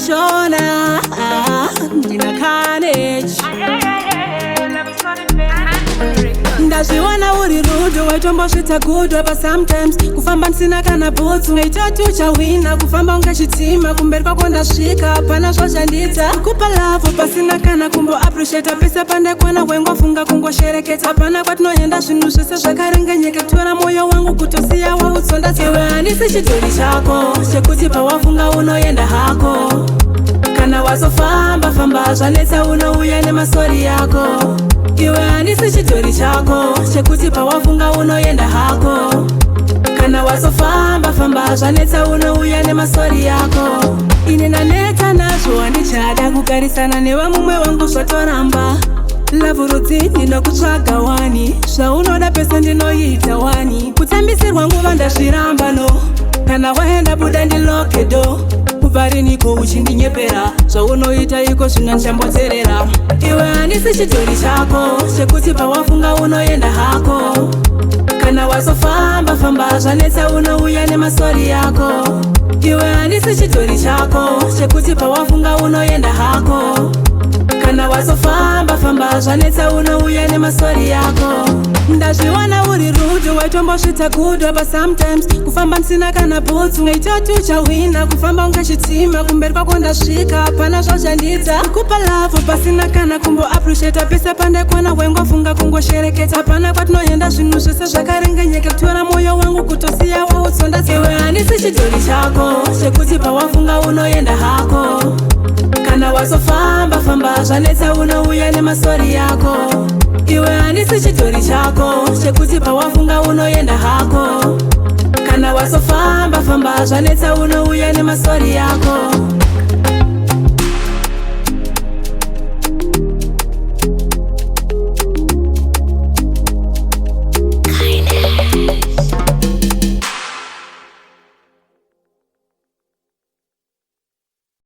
shona ndina carnage ndazviwana uri rudo waitombosvita gudwa pa sometimes kufamba ndisina kana bhutsu ngaitatu chawina kufamba unga chitima kumberi kwako ndasvika hapana zvazhandidza kukupa lavo pasina kana kumbo appreciate pese pandekwana wengofunga kungoshereketa hapana kwatinoenda zvinhu zvese zvakarengenyeka kutora moyo wangu kutosiya wautsonda iwe handisi chidhori chako chekuti pawafunga unoenda hako kana wazofamba famba zvanetsa unouya nemasori yako iwe handisi chidhori chako chekuti pawafunga unoenda hako kana wazofamba famba zvanetsa unouya nemasori yako ine naneta nazvo handichada kugarisana nevamumwe wangu zvatoramba lavhu rudzi ndinokutsvaga wani zvaunoda pese ndinoita wani kutambisirwa nguva ndazviramba no kana waenda buda ndilokedo kubva riniko uchindinyepera zvaunoita iko zvino ndichamboterera iwe handisi chidhori chako chekuti pawafunga unoenda hako kana wazofamba famba zvanetsa unouya nemasori yako iwe handisi chidhori chako chekuti pawafunga unoenda hako kana wazofamba famba zvanetsa unouya nemasori yako ndazviwana uri rudo waitombosvita gudwa pa sometimes kufamba ndisina kana bhutsu ngaitatu chawina kufamba unga chitima kumberi kwako ndasvika hapana zvazhandidza kukupa lavo pasina kana kumbo appreciate pese pandekwana wengofunga kungoshereketa hapana kwatinoenda zvinhu zvese zvakarengenyeka kutora moyo wangu kutosiya wautsonda iwe handisi chidhori chako chekuti pawafunga unoenda hako kana wazofamba famba zvanetsa unouya nemasori yako iwe handisi chidhori chako chekuti pawafunga unoenda hako kana wazofamba famba zvanetsa unouya nemasori yako